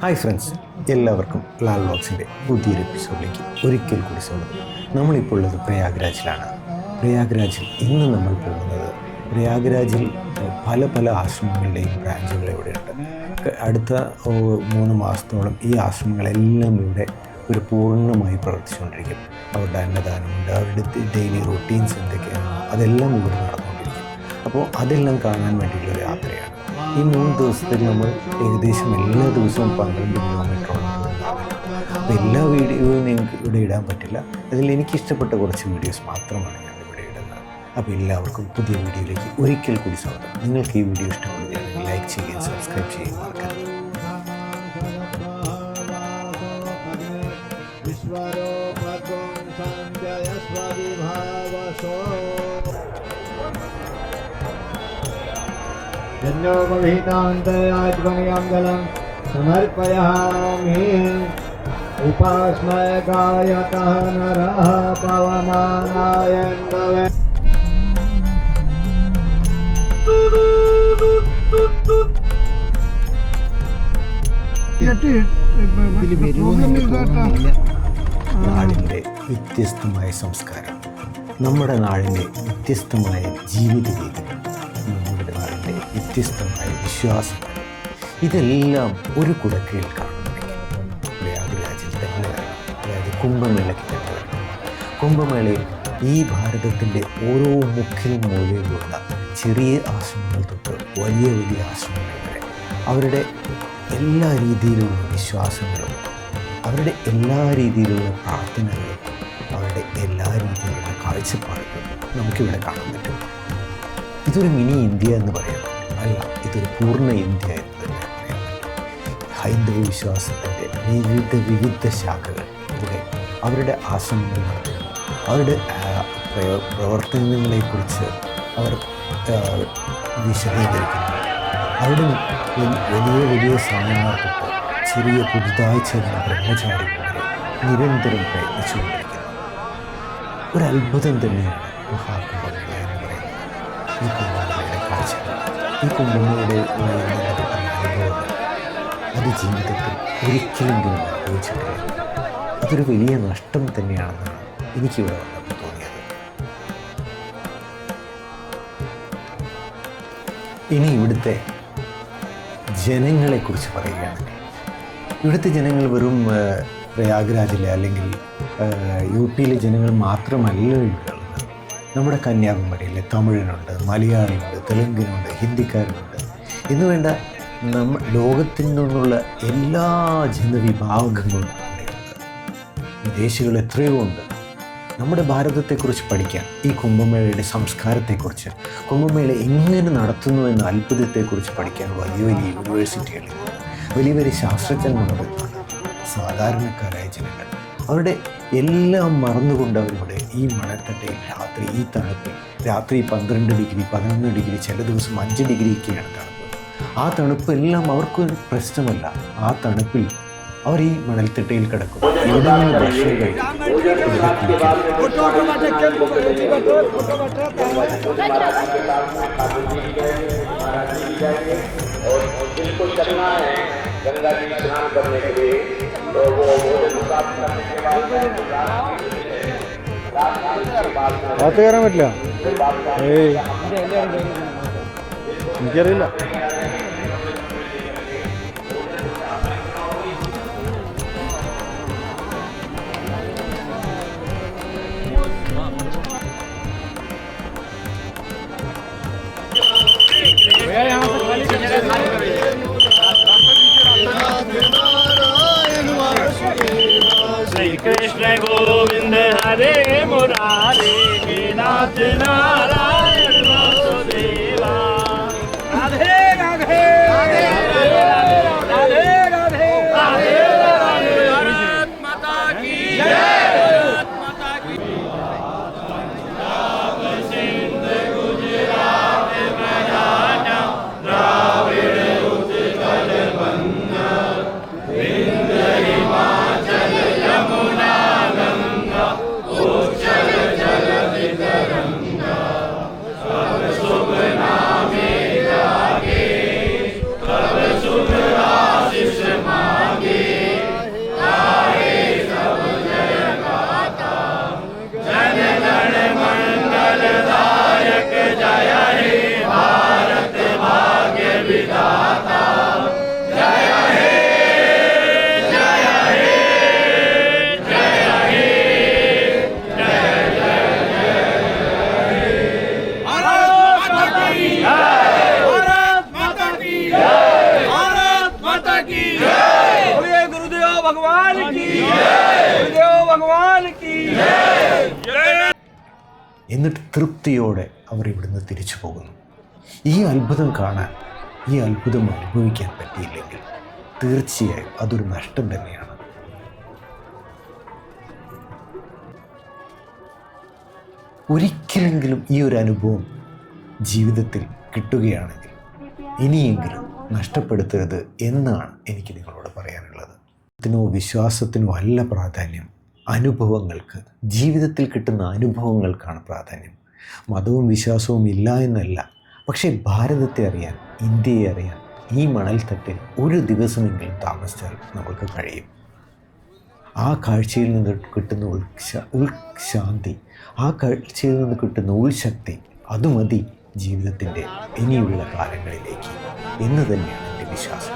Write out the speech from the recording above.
Hi friends, എല്ലാവർക്കും ലാൽ വ്ളോഗ്സിൻ്റെ പുതിയൊരു എപ്പിസോഡിലേക്ക് ഒരിക്കൽ കൂടി സ്വാഗതം. നമ്മളിപ്പോൾ ഉള്ളത് പ്രയാഗ്രാജിലാണ്. പ്രയാഗ്രാജിൽ ഇന്ന് നമ്മൾ പോകുന്നത് പ്രയാഗ്രാജിൽ പല ആശ്രമങ്ങളുടെയും ബ്രാഞ്ചുകൾ ഇവിടെയുണ്ട്. അടുത്ത 3 മാസത്തോളം ഈ ആശ്രമങ്ങളെല്ലാം ഇവിടെ പൂർണ്ണമായി പ്രവർത്തിച്ചുകൊണ്ടിരിക്കും. അവരുടെ അന്നദാനമുണ്ട്, അവരുടെ ഡെയിലി റൂട്ടീൻസ് എന്തൊക്കെയാണ് അതെല്ലാം ഇവിടെ നടന്നുകൊണ്ടിരിക്കും. അപ്പോൾ അതെല്ലാം കാണാൻ വേണ്ടിയിട്ടുള്ളൊരു യാത്രയാണ്. ഈ 3 ദിവസത്തിൽ നമ്മൾ ഏകദേശം എല്ലാ ദിവസവും 12 കിലോമീറ്ററോളം പോകുന്നതാണ്. അപ്പോൾ എല്ലാ വീഡിയോയും നിങ്ങൾക്ക് ഇവിടെ ഇടാൻ പറ്റില്ല. അതിൽ എനിക്കിഷ്ടപ്പെട്ട കുറച്ച് വീഡിയോസ് മാത്രമാണ് ഞാൻ ഇവിടെ ഇടുന്നത്. അപ്പോൾ എല്ലാവർക്കും പുതിയ വീഡിയോയിലേക്ക് ഒരിക്കൽ കൂടി സ്വാഗതം. നിങ്ങൾക്ക് ഈ വീഡിയോ ഇഷ്ടപ്പെടുകയാണെങ്കിൽ ലൈക്ക് ചെയ്യുകയും സബ്സ്ക്രൈബ് ചെയ്യുകയും മറക്കരുത്. जन्योपवीतान्तराज्वनियङ्गलं समर्पयामि। उपास्मय गायतः नरः पवमानायन्दवे। നാടിൻ്റെ വ്യത്യസ്തമായ സംസ്കാരം, നമ്മുടെ നാടിൻ്റെ വ്യത്യസ്തമായ ജീവിത രീതി, നമ്മുടെ നാടിൻ്റെ വ്യത്യസ്തമായ വിശ്വാസങ്ങൾ, ഇതെല്ലാം ഒരു കുടക്കീഴിൽ കാണണമെങ്കിൽ പ്രയാഗ്രാജിൽ തന്നെ വരണം. അതായത് കുംഭമേളയ്ക്ക് തന്നെ വരണം. കുംഭമേളയിൽ ഈ ഭാരതത്തിൻ്റെ ഓരോ മുക്കിലും മൂലയിലുള്ള ചെറിയ ആശ്രമങ്ങൾ തൊട്ട് വലിയ ആശ്രമങ്ങൾ വരെ അവരുടെ എല്ലാ രീതിയിലുള്ള വിശ്വാസങ്ങളും, അവരുടെ എല്ലാ രീതിയിലുള്ള പ്രാർത്ഥനകളും, അവരുടെ എല്ലാ രീതിയിലുള്ള കാഴ്ചപ്പാടുകളും നമുക്കിവിടെ കാണാൻ പറ്റും. ഇതൊരു മിനി ഇന്ത്യ എന്ന് പറയാം, അല്ല, ഇതൊരു പൂർണ്ണ ഇന്ത്യ എന്ന് തന്നെ പറയാൻ പറ്റും. ഹൈന്ദവ വിശ്വാസത്തിൻ്റെ വിവിധ ശാഖകൾ ഇവിടെ അവരുടെ ആശ്രമങ്ങൾ നടത്തുന്നു. അവരുടെ പ്രവർത്തനങ്ങളെക്കുറിച്ച് അവർ വിശദീകരിക്കുന്നു. അവിടെ വലിയ സ്വാമിമാർ തൊട്ട് ചെറിയ പുതുതായി ചേർന്ന ബ്രഹ്മചാരികൾ വരെ നിരന്തരം പ്രയത്നിച്ചുകൊണ്ടിരിക്കുന്നു. ഒരത്ഭുതം തന്നെയാണ് മഹാകുംഭമേള എന്ന് പറയുന്നത്. ഈ കുംഭമേളയുടെ കാഴ്ചകൾ, ഈ കുംഭമേളയുടെ അനുഭവങ്ങൾ അത് ജീവിതത്തിൽ ഒരിക്കലെങ്കിലും അനുഭവിച്ചിട്ടില്ല. അതൊരു വലിയ നഷ്ടം തന്നെയാണെന്നാണ് എനിക്കിവിടെ വന്നപ്പോൾ തോന്നിയത്. ഇനി ഇവിടുത്തെ ജനങ്ങളെക്കുറിച്ച് പറയുകയാണെങ്കിൽ, ഇവിടുത്തെ ജനങ്ങൾ വെറും പ്രയാഗ്രാജിലെ അല്ലെങ്കിൽ യുപിയിലെ ജനങ്ങൾ മാത്രമല്ല ഇവിടെയുള്ളത്. നമ്മുടെ കന്യാകുമാരിയിലെ തമിഴനുണ്ട്, മലയാളിയുണ്ട്, തെലുങ്കിനുണ്ട്, ഹിന്ദിക്കാരനുണ്ട് എന്ന് വേണ്ട ലോകത്തിൽ നിന്നുള്ള എല്ലാ ജനവിഭാഗങ്ങളും ഇവിടെയുണ്ട്. വിദേശികൾ എത്രയോ ഉണ്ട്. നമ്മുടെ ഭാരതത്തെക്കുറിച്ച് പഠിക്കാൻ, ഈ കുംഭമേളയുടെ സംസ്കാരത്തെക്കുറിച്ച്, കുംഭമേള എങ്ങനെ നടത്തുന്നു എന്ന അത്ഭുതത്തെക്കുറിച്ച് പഠിക്കാൻ വലിയ യൂണിവേഴ്സിറ്റികളിൽ വലിയ ശാസ്ത്രജ്ഞന്മാരുണ്ട്. സാധാരണക്കാരായ ജനങ്ങൾ അവരുടെ എല്ലാം മറന്നുകൊണ്ട് അവരിവിടെ ഈ മണത്തട്ടയിൽ രാത്രി, ഈ തണുപ്പിൽ രാത്രി 12 ഡിഗ്രി 11 ഡിഗ്രി, ചില ദിവസം 5 ഡിഗ്രിയൊക്കെയാണ് തണുപ്പ്. ആ തണുപ്പെല്ലാം അവർക്കൊരു പ്രശ്നമല്ല. ആ തണുപ്പിൽ അവർ ഈ മണൽത്തിട്ടയിൽ കിടക്കും. ഇവിടെ നിന്ന് ഭക്ഷണം കഴിക്കും, അകത്ത് കയറാൻ പറ്റില്ല. എനിക്കറിയില്ല. श्री कृष्ण गोविंद हरे मुरारे, हे नाथ नारायण वासुदेवा। राधे राधे राधे राधे राधे राधे भारत माता की जय, भारत माता की। पंजाब सिंध गुजरात मराठा द्राविड़ उत्कल बंगा, विंध्य हिमाचल यमुना गंगा, उच्चल जलधि तरंगा, सब शुभ भगवान की गुरुदेव भगवान की എന്നിട്ട് തൃപ്തിയോടെ അവർ ഇവിടുന്ന് തിരിച്ചു പോകുന്നു. ഈ അത്ഭുതം കാണാൻ, ഈ അത്ഭുതം അനുഭവിക്കാൻ പറ്റിയില്ലെങ്കിൽ തീർച്ചയായും അതൊരു നഷ്ടം തന്നെയാണ്. ഒരിക്കലെങ്കിലും ഈ ഒരു അനുഭവം ജീവിതത്തിൽ കിട്ടുകയാണെങ്കിൽ ഇനിയെങ്കിലും നഷ്ടപ്പെടുത്തരുത് എന്നാണ് എനിക്ക് നിങ്ങളോട് പറയാനുള്ളത്. ത്തിനോ വിശ്വാസത്തിനോ അല്ല പ്രാധാന്യം, അനുഭവങ്ങൾക്ക്, ജീവിതത്തിൽ കിട്ടുന്ന അനുഭവങ്ങൾക്കാണ് പ്രാധാന്യം. മതവും വിശ്വാസവും ഇല്ല എന്നല്ല, പക്ഷേ ഭാരതത്തെ അറിയാൻ, ഇന്ത്യയെ അറിയാൻ ഈ മണൽത്തട്ടിൽ ഒരു ദിവസമെങ്കിലും താമസിച്ചാൽ നമുക്ക് കഴിയും. ആ കാഴ്ചയിൽ നിന്ന് കിട്ടുന്ന ഉൾശാന്തി, ആ കാഴ്ചയിൽ നിന്ന് കിട്ടുന്ന ഉൾശക്തി, അത് മതി ജീവിതത്തിൻ്റെ ഇനിയുള്ള കാലങ്ങളിലേക്ക് എന്ന് തന്നെയാണ് എൻ്റെ വിശ്വാസം.